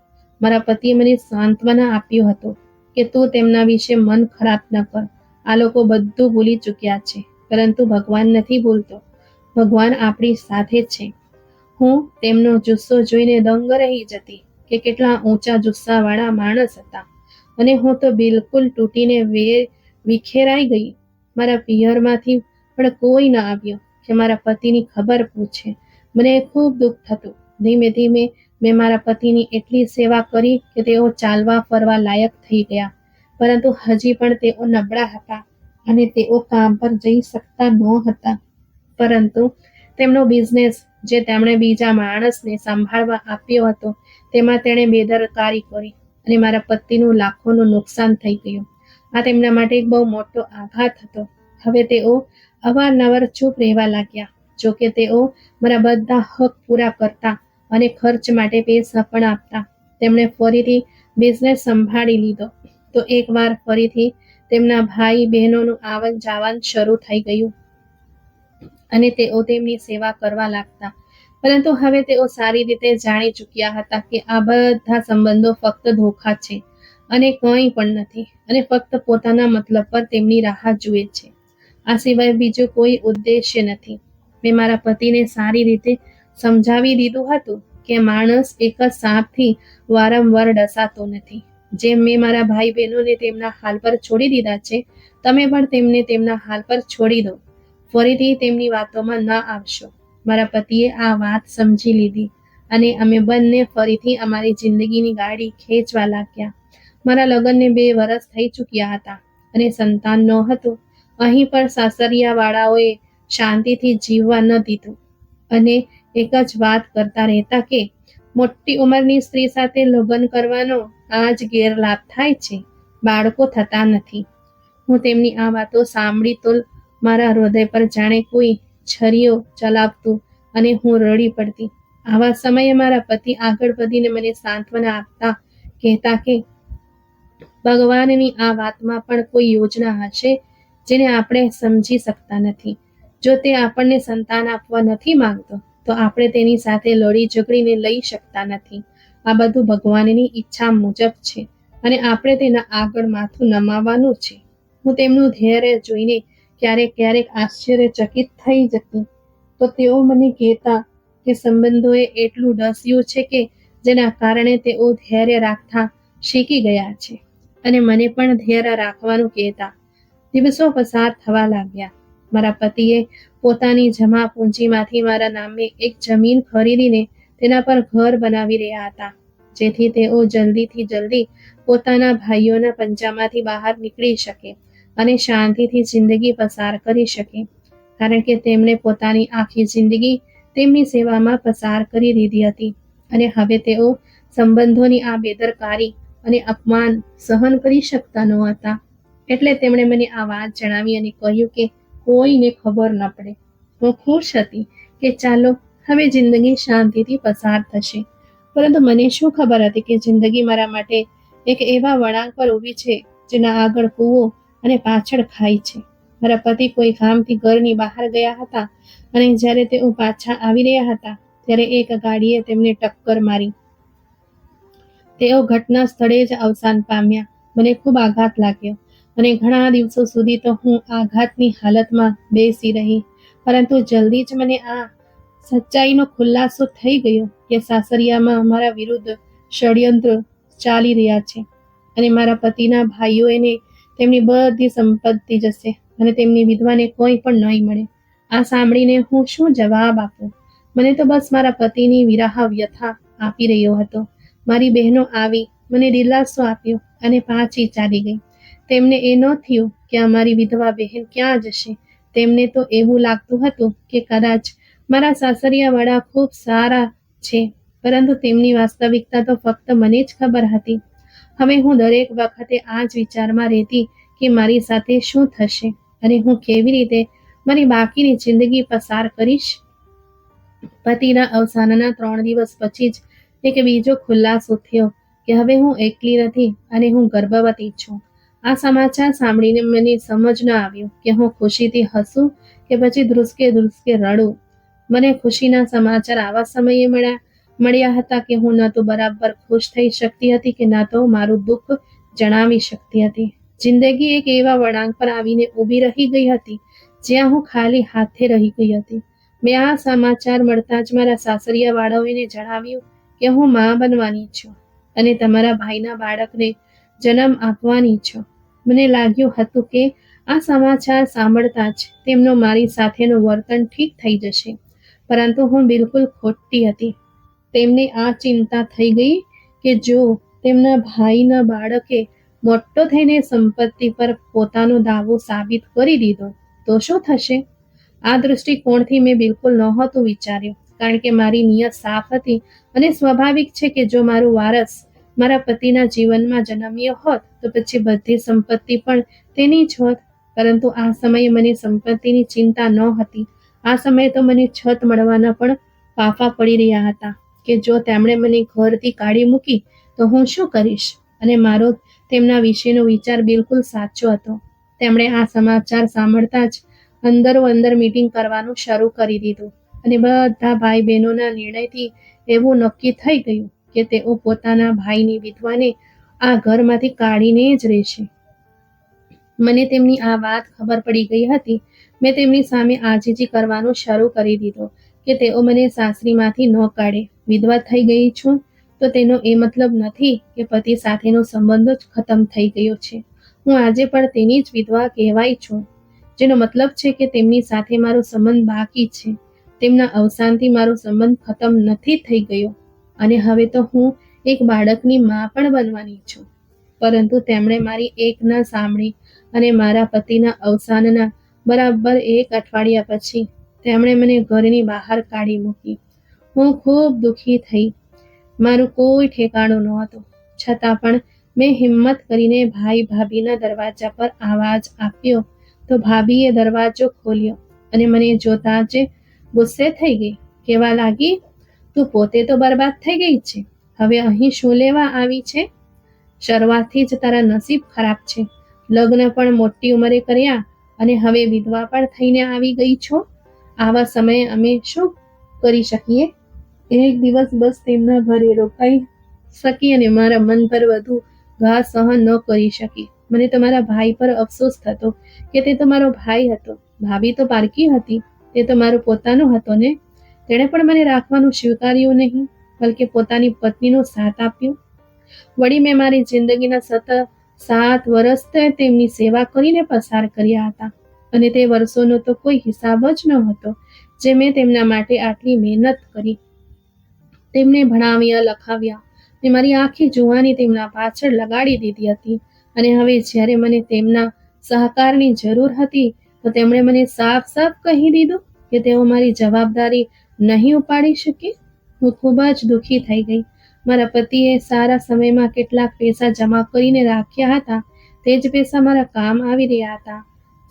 મારા પતિએ મને સાંત્વના આપ્યું હતું કે તું તેમના વિશે મન ખરાબ ન કર, આ લોકો બધું ભૂલી ચૂક્યા છે, પરંતુ ભગવાન નથી ભૂલતો, ભગવાન આપણી સાથે છે. હું તેમનો જુસ્સો જોઈને દંગ રહી જતી કે કેટલા ઊંચા જુસ્સાવાળા માણસ હતા, અને હું તો બિલકુલ તૂટીને વિખેરાઈ ગઈ. મારા પિયરમાંથી પણ કોઈ ન આવ્યો કે મારા પતિની ખબર પૂછે. મને ખૂબ દુઃખ થતું. ધીમે ધીમે મેં મારા પતિની એટલી સેવા કરી કે તેઓ ચાલવા ફરવા લાયક થઈ ગયા, પરંતુ હજી પણ તેઓ નબળા હતા અને તેઓ કામ પર જઈ શકતા નહોતા. પરંતુ તેમનો બિઝનેસ જે તેમણે બીજા માણસને સંભાળવા આપ્યો હતો, તેમાં તેણે બેદરકારી કરી અને મારા પતિનું લાખોનું નુકસાન થઈ ગયું. આ તેમના માટે એક બહુ મોટો આઘાત હતો. હવે તેઓ અવારનવાર ચૂપ રહેવા લાગ્યા. જોકે તેઓ મારા બધા હક પૂરા કરતા અને ખર્ચ માટે પૈસા પણ આપતા. તેમણે ફરીથી બિઝનેસ સંભાળી લીધો તો એકવાર ફરીથી તેમના ભાઈ બહેનોનું આવન જાવન શરૂ થઈ ગયું અને તેઓ તેમની સેવા કરવા લાગતા. પરંતુ હવે તેઓ સારી રીતે જાણી ચૂક્યા હતા કે આ બધા સંબંધો ફક્ત ધોખા છે અને કંઈ પણ નથી, અને ફક્ત પોતાના મતલબ પર તેમની રાહ જુએ છે. આ સિવાય બીજો કોઈ ઉદ્દેશ્ય નથી. મેં મારા પતિને સારી રીતે સમજાવી દીધું હતું કે માણસ એક જ સાપથી વારંવાર ડસાતો નથી. જેમ મેં મારા ભાઈ બહેનોને તેમના હાલ પર છોડી દીધા છે, તમે પણ તેમને તેમના હાલ પર છોડી દો. ફરીથી તેમની વાતોમાં ન આવશો. મારા પતિએ આ વાત સમજી લીધી અને અમે બંને ફરીથી અમારી જિંદગીની ગાડી ખેંચવા લાગ્યા. મારા લગ્નને 2 વર્ષ થઈ ચૂક્યા હતા અને સંતાન નહોતું. અહીં પણ સાસરિયાવાળાઓએ શાંતિથી જીવવા ન દીધું અને એક જ વાત કરતા રહેતા કે મોટી ઉંમરની સ્ત્રી સાથે લગ્ન કરવાનો આ જ ગેરલાભ થાય છે, બાળકો થતા નથી. હું તેમની આ વાતો સાંભળી તો મારા હૃદય પર જાણે કોઈ છરીઓ ચલાવતું અને હું રડી પડતી. આવા સમયે મારા પતિ આગળ વધીને મને સાંત્વના આપતા કહેતા કે ભગવાનની આ વાતમાં પણ કોઈ યોજના હશે જેને આપણે સમજી શકતા નથી. જો તે આપણને સંતાન આપવા નથી માંગતો તો આપણે તેની સાથે લડી ઝઘડીને લઈ શકતા નથી. આ બધું ભગવાનની ઈચ્છા મુજબ છે અને આપણે તેના આગળ માથું નમાવવાનું છે. હું તેમનું ધૈર્ય જોઈને ક્યારેક આશ્ચર્યચકિત થઈ જતી તો તેઓ મને કહેતા કે સંબંધોએ એટલું ઢસ્યું છે કે જેના કારણે તેઓ ધૈર્ય રાખતા શીખી ગયા છે અને મને પણ ધૈર્ય રાખવાનું કહેતા. દિવસો પસાર થવા લાગ્યા. મારા પતિએ પોતાની જમા પૂંજીમાંથી મારા નામે એક જમીન ખરીદીને તેના પર ઘર બનાવી રહ્યા હતા, જેથી તેઓ જલ્દીથી જલ્દી પોતાના ભાઈઓના પંજામાંથી બહાર નીકળી શકે અને શાંતિથી જિંદગી પસાર કરી શકે, કારણ કે તેમણે પોતાની આખી જિંદગી તેમની સેવામાં પસાર કરી દીધી હતી અને હવે તેઓ સંબંધોની આ બેદરકારી અને અપમાન સહન કરી શકતા નહોતા. એટલે તેમણે મને આ વાત જણાવી અને કહ્યું કે કોઈને ખબર ન પડે. હું ખુશ હતી કે ચાલો હવે જિંદગી શાંતિથી પસાર થશે, પરંતુ મને શું ખબર હતી કે જિંદગી મારા માટે એક એવા વળાંક પર ઊભી છે જેના આગળ કૂવો અને પાછળ ખાઈ છે. મારા પતિ કોઈ કામથી ઘરની બહાર ગયા હતા અને જ્યારે તેઓ પાછા આવી રહ્યા હતા ત્યારે એક ગાડીએ તેમને ટક્કર મારી. તેઓ ઘટના સ્થળે જ અવસાન પામ્યા. મને ખૂબ આઘાત લાગ્યો અને ઘણા દિવસો સુધી તો હું આઘાતની હાલતમાં બેસી રહી, પરંતુ જલ્દી જ મને આ સચ્ચાઈનો ખુલાસો થઈ ગયો કે સાસરિયામાં અમારા વિરુદ્ધ ષડયંત્ર ચાલી રહ્યા છે અને મારા પતિના ભાઈઓને તેમની બધી સંપત્તિ જશે અને તેમની વિધવાને કોઈ પણ નહીં મળે. આ સાંભળીને હું શું જવાબ આપું? મને તો બસ મારા પતિની વિરહ વ્યથા આપી રહ્યો હતો. મારી બહેનો આવી મને દિલાસો આપ્યો અને પાછી ચાલી ગઈ. તેમને એ ન થયું કે અમારી વિધવા બહેન ક્યાં જશે. તેમને તો એવું લાગતું હતું કે કદાચ મારા સાસરિયાવાળા ખૂબ સારા છે, પરંતુ તેમની વાસ્તવિકતા તો ફક્ત મને જ ખબર હતી. હવે હું દરેક વખતે આ જ વિચારમાં રહેતી કે મારી સાથે શું થશે અને હું કેવી રીતે મારી બાકીની જિંદગી પસાર કરીશ. પતિના અવસાનના 3 દિવસ પછી જ એક બીજો ખુલાસો થયો કે હવે હું એકલી નથી અને હું ગર્ભવતી છું. આ સમાચાર સાંભળીને મને સમજ ન આવ્યું કે હું ખુશીથી હસું કે પછી ધ્રુસકે ધ્રુસકે રડું. મને ખુશીના સમાચાર આવા સમયે મળ્યા હતા કે હું ન તો બરાબર ખુશ થઈ શકતી હતી કે ન તો મારું દુઃખ જણાવી શકતી હતી. જિંદગી એક એવા વળાંક પર આવીને ઊભી રહી ગઈ હતી જ્યાં હું ખાલી હાથે રહી ગઈ હતી. મેં આ સમાચાર મળતા જ મારા સાસરિયાવાળાઓને જણાવ્યું કે હું મા બનવાની છું અને તમારા ભાઈના બાળકને જન્મ આપવાની છું. મને લાગ્યું હતું કે આ સમાચાર સાંભળતા જ તેમનો મારી સાથેનું વર્તન ઠીક થઈ જશે, પરંતુ હું બિલકુલ ખોટી હતી. તેમને આ ચિંતા થઈ ગઈ કે જો તેમના ભાઈના બાળકે મોટો થઈને સંપત્તિ પર પોતાનો દાવો સાબિત કરી દીધો તો શું થશે. આ દૃષ્ટિકોણથી મેં બિલકુલ નહોતું વિચાર્યું, કારણ કે મારી નિયત સાફ હતી અને સ્વાભાવિક છે કે જો મારું વારસ મારા પતિના જીવનમાં જન્મ્યો હોત તો પછી બધી સંપત્તિ પણ તેની જ હોત. પરંતુ આ સમયે મને સંપત્તિની ચિંતા ન હતી. આ સમયે તો મને છત મળવાના પણ ફાંફા પડી રહ્યા હતા કે જો તેમણે મને ઘરથી કાઢી મૂકી તો હું શું કરીશ. અને મારો તેમના વિશેનો વિચાર બિલકુલ સાચો હતો. તેમણે આ સમાચાર સાંભળતા જ અંદર મીટિંગ કરવાનું શરૂ કરી દીધું અને બધા ભાઈ બહેનોના નિર્ણયથી એવું નક્કી થઈ ગયું કે તેઓ પોતાના ભાઈની વિધવાને આ ઘરમાંથી કાઢીને જ રહેશે. મને તેમની આ વાત ખબર પડી ગઈ હતી. મેં તેમની સામે આજીજી કરવાનું શરૂ કરી દીધું કે તેઓ મને સાસરીમાંથી ન કાઢે. વિધવા થઈ ગઈ છું તો તેનો એ મતલબ નથી કે પતિ સાથેનો સંબંધ જ ખતમ થઈ ગયો છે. હું આજે પણ તેની જ વિધવા કહેવાય છું, જેનો મતલબ છે કે તેમની સાથે મારો સંબંધ બાકી છે. તેમના અવસાનથી મારો સંબંધ ખતમ નથી થઈ ગયો. અને હવે તો હું એક બાળકની મા પણ બનવાની છું. પરંતુ તેમણે મારી એક ન સાંભળી અને મારા પતિના અવસાનના બરાબર 1 અઠવાડિયા પછી તેમણે મને ઘરની બહાર કાઢી મૂકી. હું ખૂબ દુઃખી થઈ. મારું કોઈ ઠેકાણું નહોતું. છતાં પણ મેં હિંમત કરીને ભાઈ ભાભીના દરવાજા પર આવાજ આપ્યો તો ભાભીએ દરવાજો ખોલ્યો અને મને જોતા જ ગુસ્સે થઈ ગઈ. કહેવા લાગી, તું પોતે તો બરબાદ થઈ ગઈ છે, હવે અહીં શું લેવા આવી છે? શરૂઆતથી જ તારા નસીબ ખરાબ છે. લગ્ન પણ મોટી ઉંમરે કર્યા અને હવે વિધવા પણ થઈને આવી ગઈ છો. આવા સમયે અમે શું કરી શકીએ? એક દિવસ બસ તેમના ઘરે રોકાઈ શકી અને મારા મન પર વધુ ઘા સહન ન કરી શકી. મને તો મારા ભાઈ પર અફસોસ થતો કે તે તો મારો ભાઈ હતો. ભાભી તો પારકી હતી, તે તો મારો પોતાનો હતો ને. તેણે પણ મને રાખવાનું સ્વીકાર્યું નહીં, બલકે પોતાની પત્નીનો સાથ આપ્યો. વળી મેં મારી જિંદગીના 7 વર્ષ તેમની સેવા કરીને પસાર કર્યા હતા અને તે વર્ષોનો તો કોઈ હિસાબ જ ન હતો જે મેં તેમના માટે આટલી મહેનત કરી. તેમને ભણાવ્યા, લખાવ્યા ને મારી આખી જુવાની તેમના પાછળ લગાડી દીધી હતી અને હવે જ્યારે મને તેમના સહકારની જરૂર હતી તો તેમણે મને સાફ સાફ કહી દીધું કે તેઓ મારી જવાબદારી નહીં ઉપાડી શકે. હું ખૂબ જ દુઃખી થઈ ગઈ. મારા પતિએ સારા સમયમાં કેટલાક પૈસા જમા કરીને રાખ્યા હતા, તે જ પૈસા મારા કામ આવી રહ્યા હતા.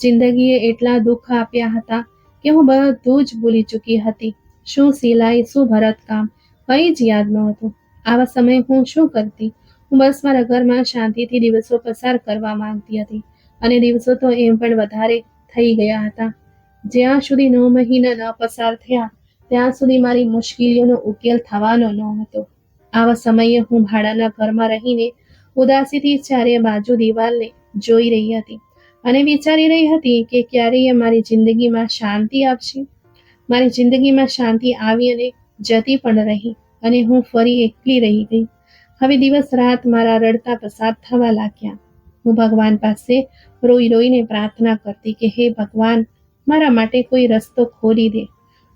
જિંદગીએ એટલા દુઃખ આપ્યા હતા કે હું બધું જ ભૂલી ચૂકી હતી. શું સિલાઈ, શું ભરતકામ, કંઈ જ યાદ નહોતું. આવા સમયે હું શું કરતી? હું બસ મારા ઘરમાં શાંતિથી દિવસો પસાર કરવા માંગતી હતી અને દિવસો તો એમ પણ વધારે થઈ ગયા હતા. જ્યાં સુધી 9 મહિના ન પસાર થયા ત્યાં સુધી મારી મુશ્કેલીઓનો ઉકેલ થવાનો નહોતો. આવા સમયે હું ભાડાના ઘરમાં રહીને ઉદાસીથી ચારે બાજુ દિવાલને જોઈ રહી હતી અને વિચારી રહી હતી કે ક્યારેય મારી જિંદગીમાં શાંતિ આવશે. મારી જિંદગીમાં શાંતિ આવી અને જતી પણ રહી અને હું ફરી એકલી રહી ગઈ. હવે દિવસ રાત મારા રડતા પસાર થવા લાગ્યા. હું ભગવાન પાસે રોઈ રોઈને પ્રાર્થના કરતી કે હે ભગવાન, મારા માટે કોઈ રસ્તો ખોલી દે.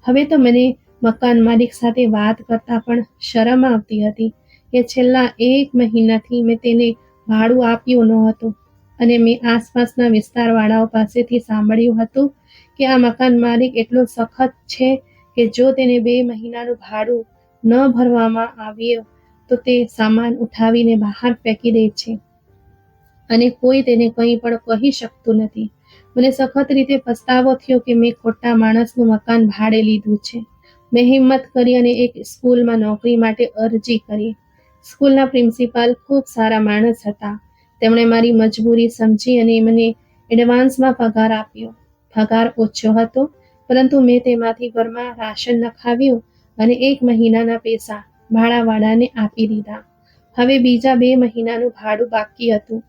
હવે તો મને મકાન માલિક સાથે વાત કરતા પણ શરમ આવતી હતી કે છેલ્લા 1 મહિનાથી મેં તેને ભાડું આપ્યું નહોતું અને મેં આસપાસના વિસ્તારવાળાઓ પાસેથી સાંભળ્યું હતું કે આ મકાન માલિક એટલો સખત છે કે જો તેને 2 મહિનાનું ભાડું ન ભરવામાં આવ્યું તો તે સામાન ઉઠાવીને બહાર ફેંકી દે છે અને કોઈ તેને કંઈ પણ કહી શકતું નથી. મને સખત રીતે પસ્તાવો થયો કે મેં ખોટા માણસનું મકાન ભાડે લીધું છે. મેં હિંમત કરી અને એક સ્કૂલમાં નોકરી માટે અરજી કરી. સ્કૂલના પ્રિન્સિપાલ ખૂબ સારા માણસ હતા. તેમણે મારી મજબૂરી સમજી અને મને એડવાન્સમાં પગાર આપ્યો. પગાર ઓછો હતો, પરંતુ મેં તેમાંથી ઘરમાં રાશન નખાવ્યું અને 1 મહિનાના પૈસા ભાડાવાળાને આપી દીધા. હવે બીજા 2 મહિનાનું ભાડું બાકી હતું.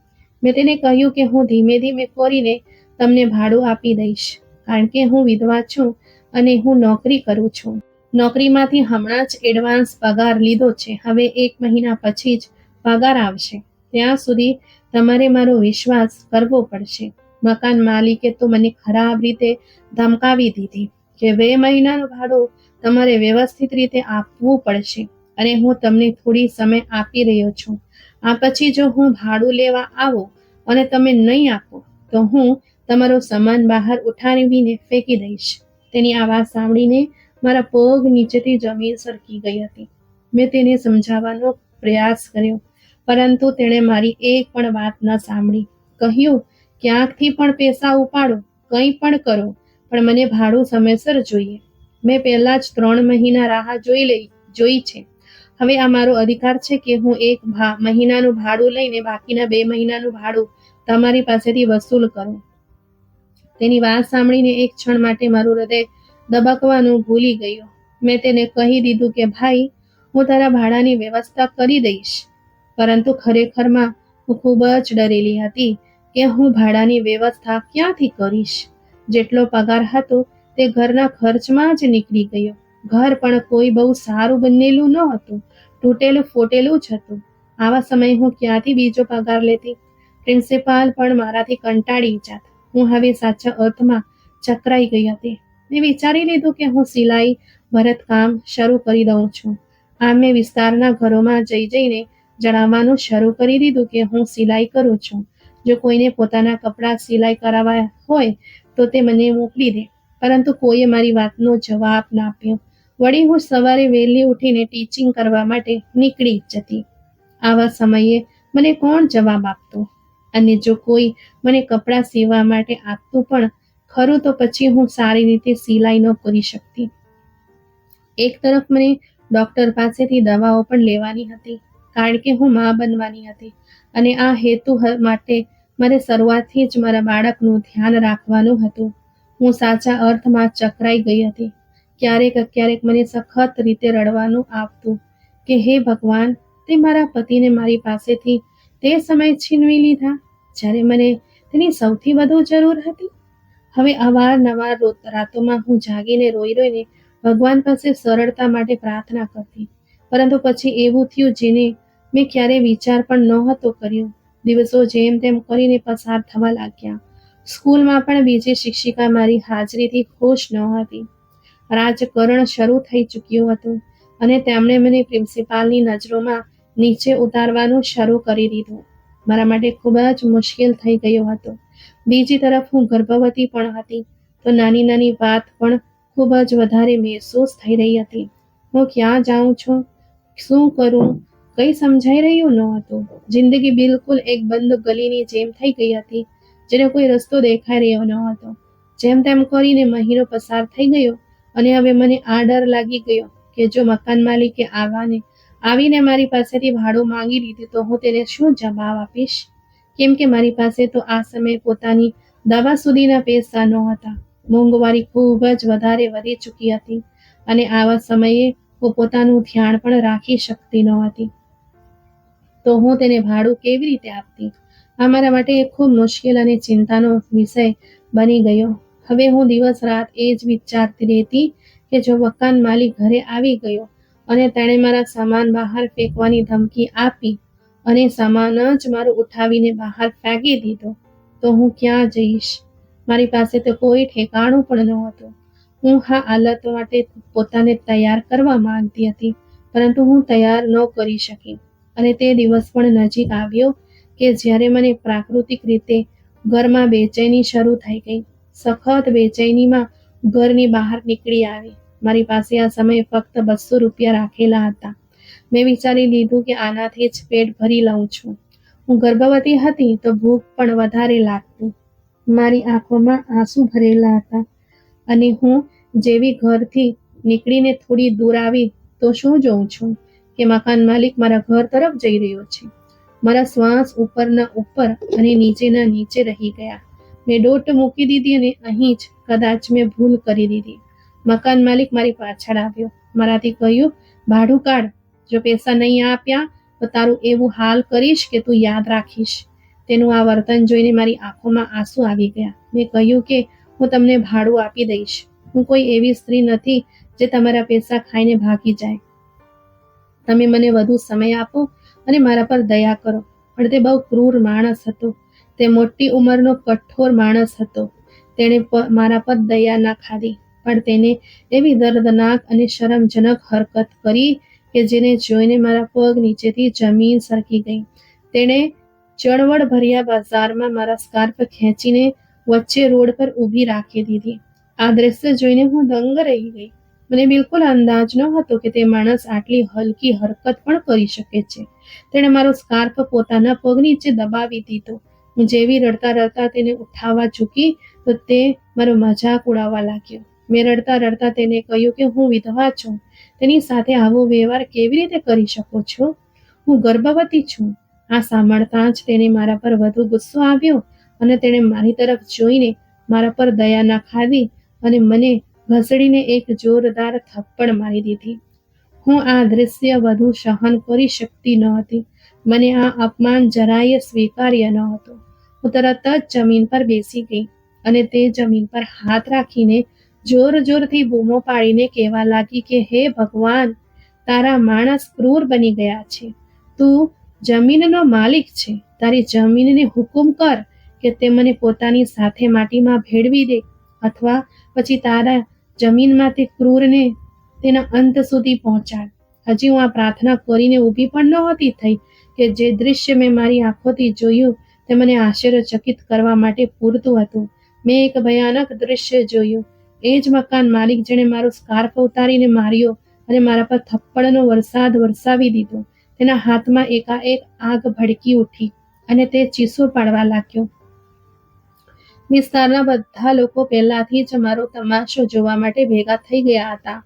મેં તેને કહ્યું કે હું ધીમે ધીમે કરીને તમને ભાડું આપી દઈશ, કારણ કે હું વિધવા છું અને હું નોકરી કરું છું. નોકરીમાંથી હમણાં જ એડવાન્સ પગાર લીધો છે. હવે 1 મહિના પછી જ પગાર આવશે. ત્યાં સુધી તમારે મારો વિશ્વાસ કરવો પડશે. મકાન માલિકે તો મને ખરાબ રીતે ધમકાવી દીધી કે 2 મહિનાનું ભાડું તમારે વ્યવસ્થિત રીતે આપવું પડશે અને હું તમને થોડી સમય આપી રહ્યો છું. આ પછી જો હું ભાડું લેવા આવું અને તમે નહીં આપો તો હું તમારો સામાન બહાર ઉઠાવીને ફેંકી દઈશ. તેની આ વાત સાંભળીને મારા પગ નીચેથી જમીન સરકી ગઈ હતી. મેં તેને સમજાવવાનો પ્રયાસ કર્યો, પરંતુ તેણે મારી એક પણ વાત ન સાંભળી. કહ્યું, ક્યાંકથી પણ પૈસા ઉપાડો, કંઈ પણ કરો, પણ મને ભાડું સમયસર જોઈએ. મેં પહેલા જ 3 મહિના રાહ જોઈ છે. હવે આ મારો અધિકાર છે કે હું 1 મહિનાનું ભાડું લઈને બાકીના 2 મહિનાનું ભાડું તમારી પાસેથી વસૂલ કરું. તેની વાત સાંભળીને એક ક્ષણ માટે મારું હૃદય દબકવાનું ભૂલી ગયું. મેં તેને કહી દીધું કે ભાઈ, હું તારા ભાડાની વ્યવસ્થા કરી દઈશ. પરંતુ ખરેખરમાં હું ખૂબ જ ડરેલી હતી કે હું ભાડાની વ્યવસ્થા ક્યાંથી કરીશ. જેટલો પગાર હતો તે ઘરના ખર્ચમાં જ નીકળી ગયો. ઘર પણ કોઈ બહુ સારું બનેલું ન હતું, તૂટેલું ફૂટેલું જ હતું. આવા સમયે હું ક્યાંથી બીજો પગાર લેતી? પ્રિન્સિપાલ પણ મારાથી કંટાળી જાત. હું હવે સાચા અર્થમાં ચકરાઈ ગઈ હતી. મેં વિચારી લીધું કે હું સિલાઈ ભરતકામ શરૂ કરી દઉં છું. આમ મેં વિસ્તારના ઘરોમાં જઈને જણાવવાનું શરૂ કરી દીધું કે હું સિલાઈ કરું છું. જો કોઈને પોતાના કપડાં સિલાઈ કરાવવા હોય તો તે મને મોકલી દે. પરંતુ કોઈએ મારી વાતનો જવાબ ના આપ્યો. વળી હું સવારે વહેલી ઉઠીને ટીચિંગ કરવા માટે નીકળી જતી. આવા સમયે મને કોણ જવાબ આપતું? અને જો કોઈ મને કપડાં સીવવા માટે આપતું પણ ખરું તો પછી હું સારી રીતે સિલાઈ ન કરી શકતી. એક તરફ મને ડોક્ટર પાસેથી દવાઓ પણ લેવાની હતી, કારણ કે હું મા બનવાની હતી અને આ હેતુ માટે મારે શરૂઆતથી જ મારા બાળકનું ધ્યાન રાખવાનું હતું. હું સાચા અર્થમાં ચકરાઈ ગઈ હતી. ક્યારેક મને સખત રીતે રડવાનું આવતું કે હે ભગવાન, તે મારા પતિને મારી પાસેથી તે સમય છીનવી લીધા જ્યારે મને તેની સૌથી વધુ જરૂર હતી. હવે અવારનવાર રાતોમાં હું જાગીને રોઈને ભગવાન પાસે સરળતા માટે પ્રાર્થના કરતી. પરંતુ પછી એવું થયું જેને મેં ક્યારેય વિચાર પણ નહોતો કર્યો. દિવસો જેમ તેમ કરીને પસાર થવા લાગ્યા. સ્કૂલમાં પણ બીજી શિક્ષિકા મારી હાજરીથી ખુશ નહોતી. રાજકારણ શરૂ થઈ ચૂક્યું હતું અને તેમણે મને પ્રિન્સિપાલની નજરોમાં નીચે ઉતારવાનું શરૂ કરી દીધું. મારા માટે ખૂબ જ મુશ્કેલ થઈ ગયો હતો. બીજી તરફ હું ગર્ભવતી પણ હતી, તો નાની વાત પણ ખૂબ જ વધારે મહેસૂસ થઈ રહી હતી. હું ક્યાં જાઉં છું, શું કરું, કંઈ સમજાઈ રહ્યું નહોતું. જિંદગી બિલકુલ એક બંધ ગલીની જેમ થઈ ગઈ હતી, જેને કોઈ રસ્તો દેખાઈ રહ્યો નહોતો. જેમ તેમ કરીને મહિનો પસાર થઈ ગયો અને હવે મને આ ડર લાગી ગયો કે જો મકાન માલિકે આવીને મારી પાસેથી ભાડું માંગી લીધું તો હું તેને શું જવાબ આપીશ? કેમ કે મારી પાસે તો આ સમયે પોતાની દવા સુધીના પૈસા નહોતા. મોંઘવારી ખૂબ જ વધારે વધી ચૂકી હતી અને આવા સમયે હું પોતાનું ધ્યાન પણ રાખી શકતી નહોતી. તો હું તેને ભાડું કેવી રીતે આપતી? આ મારા માટે એક ખૂબ મુશ્કેલ અને ચિંતાનો વિષય બની ગયો. હવે હું દિવસ રાત એ જ વિચારતી રહેતી કે જો મકાન માલિક ઘરે આવી ગયો અને તેણે મારા સામાન બહાર ફેંકવાની ધમકી આપી અને સામાન જ મારું ઉઠાવીને બહાર ફેંકી દીધો તો હું ક્યાં જઈશ? મારી પાસે તો કોઈ ઠેકાણું પણ નહોતું. હું આ હાલત માટે પોતાને તૈયાર કરવા માંગતી હતી, પરંતુ હું તૈયાર ન કરી શકી. અને તે દિવસ પણ નજીક આવ્યો કે જ્યારે મને પ્રાકૃતિક રીતે ઘરમાં બેચેની શરૂ થઈ ગઈ. સખત બેચેનીમાં ઘરની બહાર નીકળી આવી. મારી પાસે આ સમયે ફક્ત 200 રૂપિયા રાખેલા હતા. મેં વિચારી લીધું કે આનાથી જ પેટ ભરી લઉં છું. હું ગર્ભવતી હતી તો ભૂખ પણ વધારે લાગતી. મારી આંખોમાં આંસુ ભરેલા હતા અને હું જેવી ઘરથી નીકળીને થોડી દૂર આવી તો શું જોઉં છું કે મકાન માલિક મારા ઘર તરફ જઈ રહ્યો છે. મારા શ્વાસ ઉપરના ઉપર અને નીચેના નીચે રહી ગયા. મેં દોટ મૂકી દીધી અને અહીં જ કદાચ મેં ભૂલ કરી દીધી. મકાન માલિક મારી પાછળ આવ્યો. મારાથી કહ્યું, ભાડું કાઢ. જો પૈસા નહીં આપ્યા તો તારું એવું હાલ કરીશ કે તું યાદ રાખીશ. તેનું આ વર્તન જોઈને મારી આંખોમાં આંસુ આવી ગયા. મેં કહ્યું કે હું તમને ભાડું આપી દઈશ. હું કોઈ એવી સ્ત્રી નથી જે તમારા પૈસા ખાઈને ભાગી જાય. તમે મને વધુ સમય આપો અને મારા પર દયા કરો. પણ તે બહુ ક્રૂર માણસ હતો. તે મોટી ઉંમરનો કઠોર માણસ હતો. તેણે મારા પર દયા ના ખાધી, પણ તેને એવી દર્દનાક અને શરમજનક હરકત કરી કે જેને જોઈને મારા પગ નીચેથી જમીન સરકી ગઈ. તેણે ચળવળ ભર્યા બજારમાં મારા સ્કાર્ફ ખેંચીને વચ્ચે રોડ પર ઊભી રાખી દીધી. આ દ્રશ્ય જોઈને હું દંગ રહી ગઈ. મને બિલકુલ અંદાજ નહોતો કે તે માણસ આટલી હલકી હરકત પણ કરી શકે છે. તેણે મારો સ્કાર્ફ પોતાના પગ નીચે દબાવી દીધો. હું જેવી રડતા તેને ઉઠાવવા ઝૂકી તો તે મારો મજાક ઉડાવવા લાગ્યો. મેં રડતા તેને કહ્યું કે હું વિધવા છું. તેની સાથે આવો વ્યવહાર કેવી રીતે કરી શકો છો? હું ગર્ભવતી છું. આ સાંભળતા જ તેને મારા પર વધુ ગુસ્સો આવ્યો અને તેણે મારી તરફ જોઈને મારા પર દયા ના ખાધી અને મને ઘસડીને એક જોરદાર થપ્પડ મારી દીધી. હું આ દૃશ્ય વધુ સહન કરી શકતી નહોતી. મને આ અપમાન જરાય સ્વીકાર્ય નહોતું. હું તરત જ જમીન પર બેસી ગઈ અને તે જમીન પર હાથ રાખીને જોરથી બૂમો પાડીને કહેવા લાગી કે હે ભગવાન, તારા માણસ ક્રૂર બની ગયા છે. તું જમીનનો માલિક છે. તારી જમીનને હુકુમ કર કે તે મને પોતાની સાથે માટીમાં ભેળવી દે અથવા પછી તારા જમીનમાં તે ક્રૂરને તેના અંત સુધી પહોંચાડ. હજી હું આ પ્રાર્થના કરીને ઊભી પણ નહોતી થઈ કે જે દૃશ્ય મેં મારી આંખોથી જોયું તે મને આશ્ચર્યચકિત કરવા માટે પૂરતું હતું. મેં એક ભયાનક દૃશ્ય જોયું. એ જ મકાન માલિક જેણે મારો સ્કાર્ફ ઉતારીને માર્યો અને મારા પર થપ્પડનો વરસાદ વરસાવી દીધો. તેના હાથમાં એકાએક આગ ભડકી ઉઠી અને તે ચીસો પાડવા લાગ્યો. વિસ્તારના બધા લોકો પહેલાથી જ મારો તમાશો જોવા માટે ભેગા થઈ ગયા હતા.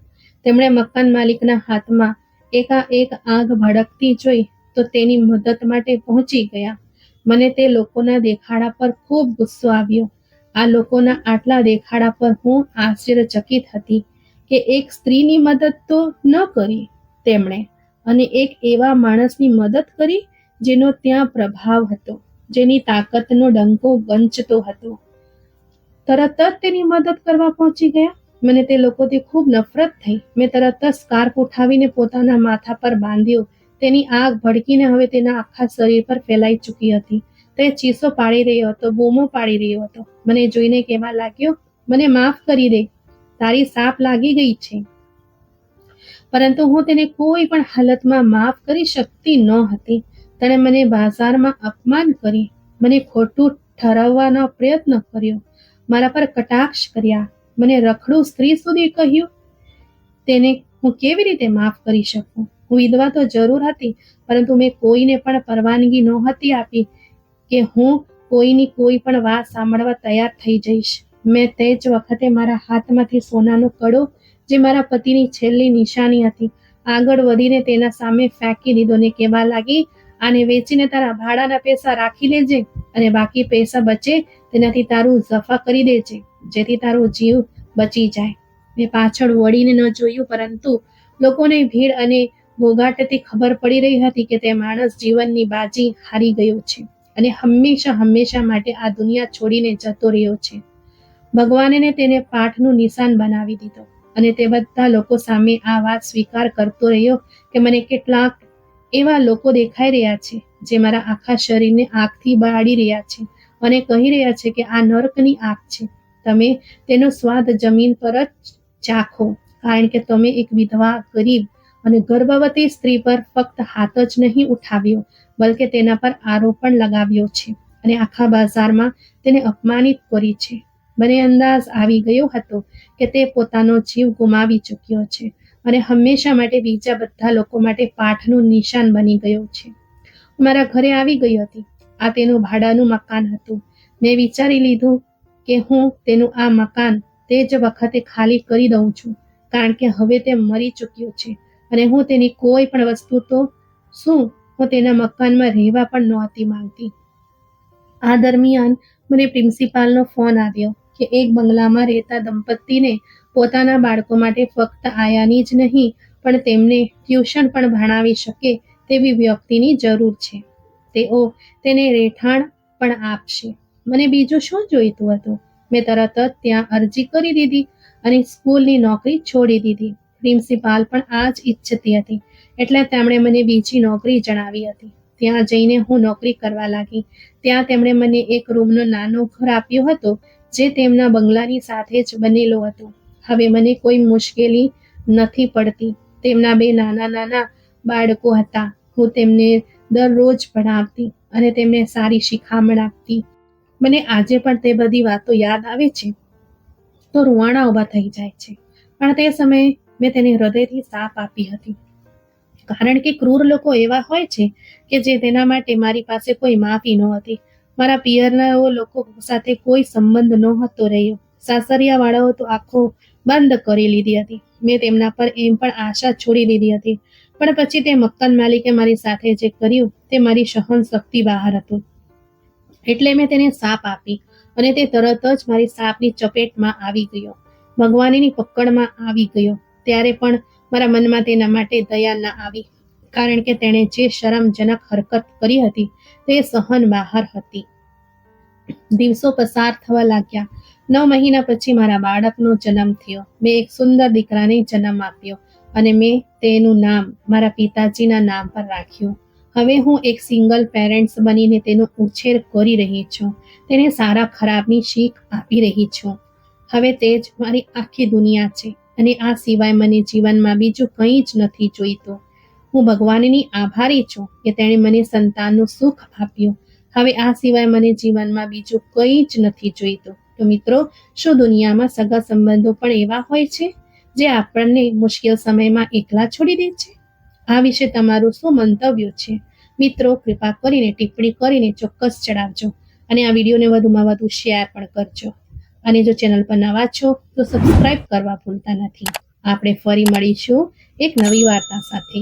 તેમણે મકાન માલિકના હાથમાં એકાએક આગ ભડકતી જોઈ તો તેની મદદ માટે પહોંચી ગયા. મને તે લોકોના દેખાડા પર ખૂબ ગુસ્સો આવ્યો. આ લોકોના આટલા દેખાડા પર હું આશ્ચર્યચકિત હતી કે એક સ્ત્રીની મદદ તો ન કરી તેમણે, અને એક એવા માણસની મદદ કરી જેનો ત્યાં પ્રભાવ હતો, જેની તાકાતનો ડંકો ગંજતો હતો. તરત જ તેની મદદ કરવા પહોંચી ગયા. મને તે લોકોથી ખૂબ નફરત થઈ. મેં તરત જ સ્કાર્ફ ઉઠાવીને પોતાના માથા પર બાંધ્યો. તેની આગ ભડકીને હવે તેના આખા શરીર પર ફેલાઈ ચૂકી હતી. તે ચીસો પાડી રહ્યો હતો, બૂમો પાડી રહ્યો હતો. મને જોઈને કહેવા લાગ્યો, મને માફ કરી દે, તારી સાપ લાગી ગઈ છે. પરંતુ હું તેને કોઈ પણ હાલતમાં માફ કરી શકતી ન હતી. તેણે મને બજારમાં અપમાન કરી, મને ખોટું ઠરાવવાનો પ્રયત્ન કર્યો, મારા પર કટાક્ષ કર્યા, મને રખડું સ્ત્રી સુધી કહ્યું. તેને હું કેવી રીતે માફ કરી શકું? હું વિધવા તો જરૂર હતી, પરંતુ મેં કોઈને પણ પરવાનગી નહોતી આપી કે હું કોઈની કોઈ પણ વાત સાંભળવા તૈયાર થઈ જઈશ. મેં તે જ વખતે મારા હાથમાંથી સોનાનો કડો, જે મારા પતિની છેલ્લી નિશાની હતી, આગળ વધીને તેના સામે ફેંકી દીધો ને કહેવા લાગી, આને વેચીને તારા ભાડાના પૈસા રાખી લેજે અને બાકી પૈસા બચે તેનાથી તારું ઝફા કરી દેજે, જેથી તારો જીવ બચી જાય. મેં પાછળ વળીને ન જોયું, પરંતુ લોકોને ભીડ અને ઘોઘાટથી ખબર પડી રહી હતી કે તે માણસ જીવનની બાજી હારી ગયો છે અને હંમેશા માટે આ દુનિયા છોડીને જતો રહ્યો છે. ભગવાને તેને પાઠનું નિશાન બનાવી દીધો અને તે બધા લોકો સામે આ વાત સ્વીકાર કરતો રહ્યો કે મને કેટલાક એવા લોકો દેખાઈ રહ્યા છે જે મારા આખા શરીરને આગથી બાળી રહ્યા છે અને કહી રહ્યા છે કે આ નર્કની આગ છે. તમે તેનો સ્વાદ જમીન પર જ ચાખો, કારણ કે તમે એક વિધવા, ગરીબ અને ગર્ભવતી સ્ત્રી પર ફક્ત હાથ જ નહીં ઉઠાવ્યો, બલકે તેના પર આરોપ પણ લગાવ્યો છે અને આખા બજારમાં તેને અપમાનિત કરી છે. મને અંદાજ આવી ગયો હતો કે તે પોતાનો જીવ ગુમાવી ચૂક્યો છે અને હંમેશા માટે બીજા બધા લોકો માટે પાઠનું નિશાન બની ગયો છે. મારા ઘરે આવી ગઈ હતી. આ તેનું ભાડાનું મકાન હતું. મેં વિચારી લીધું કે હું તેનું આ મકાન તે જ વખતે ખાલી કરી દઉં છું, કારણ કે હવે તે મરી ચૂક્યો છે અને હું તેની કોઈ પણ વસ્તુ તો શું, હું તેના મકાનમાં રહેવા પણ નહોતી માંગતી. આ દરમિયાન મને પ્રિન્સિપાલનો ફોન આવ્યો કે એક બંગલામાં રહેતા દંપતીને પોતાના બાળકો માટે ફક્ત આયાની જ નહીં પણ તેમને ટ્યુશન પણ ભણાવી શકે તેવી વ્યક્તિની જરૂર છે. તેઓ તેને રહેઠાણ પણ આપશે. મને બીજું શું જોઈતું હતું? મેં તરત જ ત્યાં અરજી કરી દીધી અને સ્કૂલની નોકરી છોડી દીધી. પ્રિન્સિપાલ પણ આ જ ઈચ્છતી હતી, એટલે તેમણે મને બીજી નોકરી જણાવી હતી. ત્યાં જઈને હું નોકરી કરવા લાગી. ત્યાં તેમણે મને એક રૂમનો નાનો ઘર આપ્યો હતો, જે તેમના બંગલાની સાથે જ બનેલો હતો. હવે મને કોઈ મુશ્કેલી નથી પડતી. તેમના 2 નાના બાળકો હતા. હું તેમને દરરોજ ભણાવતી અને તેમને સારી શિખામણ આપતી. મને આજે પણ તે બધી વાતો યાદ આવે છે તો રૂવાણા ઊભા થઈ જાય છે. પણ તે સમયે મેં તેને હૃદયથી સાપ આપી હતી, કારણ કે ક્રૂર લોકો એવા હોય છે કે જે તેના માટે મારી પાસે કોઈ માફી નહોતી. મારા પિયરના લોકો સાથે કોઈ સંબંધ નહોતો રહ્યો. સાસરિયા વાળાઓ તો આંખો બંધ કરી લીધી હતી. મેં તેમના પર એમ પણ આશા છોડી દીધી હતી. પણ પછી તે મકાન માલિકે મારી સાથે જે કર્યું તે મારી સહન શક્તિ બહાર હતું. એટલે મેં તેને સાપ આપી અને તે તરત જ મારી સાપની ચપેટમાં આવી ગયો, ભગવાનની પકડમાં આવી ગયો. ત્યારે પણ મારા મનમાં તેના માટે દયા ન આવી, કારણ કે તેણે જે શરમજનક હરકત કરી હતી તે સહન બહાર હતી. દિવસો પસાર થવા લાગ્યા. 9 મહિના પછી મારા બાળકનો જન્મ થયો. મેં એક સુંદર દીકરાને જન્મ આપ્યો અને મેં તેનું નામ મારા પિતાજીના નામ પર રાખ્યું. હવે હું એક સિંગલ પેરેન્ટ્સ બનીને તેનો ઉછેર કરી રહી છું. તેને સારા ખરાબની શીખ આપી રહી છું. હવે તે જ મારી આખી દુનિયા છે અને આ સિવાય મને જીવનમાં બીજું કંઈ જ નથી જોઈતું. હું ભગવાનની આભારી છું કે તેણે મને સંતાનનું સુખ આપ્યું. હવે આ સિવાય મને જીવનમાં બીજું કંઈ જ નથી જોઈતું. તો મિત્રો, શું દુનિયામાં સગા સંબંધો પણ એવા હોય છે જે આપણને મુશ્કેલ સમયમાં એકલા છોડી દે છે? આ વિશે તમારું શું મંતવ્ય છે? મિત્રો, કૃપા કરીને ટિપ્પણી કરીને ચોક્કસ જણાવજો અને આ વિડીયોને વધુમાં વધુ શેર પણ કરજો. અને જો ચેનલ પર નવા છો તો સબસ્ક્રાઇબ કરવા ભૂલતા નથી. આપણે ફરી મળીશું એક નવી વાર્તા સાથે.